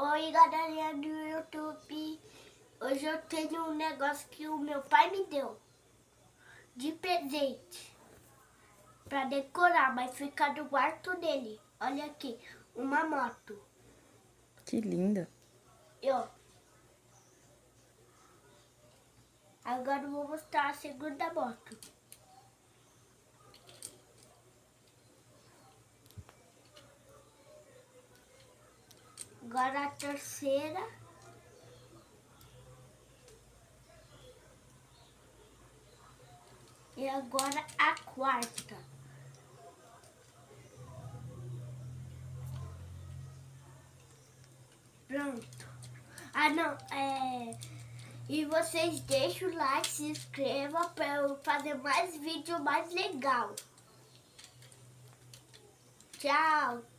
Oi, galerinha do YouTube. Hoje eu tenho um negócio que o meu pai me deu de presente pra decorar, mas fica no quarto dele. Olha aqui, uma moto. Que linda. E ó, agora eu vou mostrar a segunda moto. Agora a terceira. E agora a quarta. Pronto. Ah, não, E vocês deixem o like, se inscrevam para eu fazer mais vídeo mais legal. Tchau.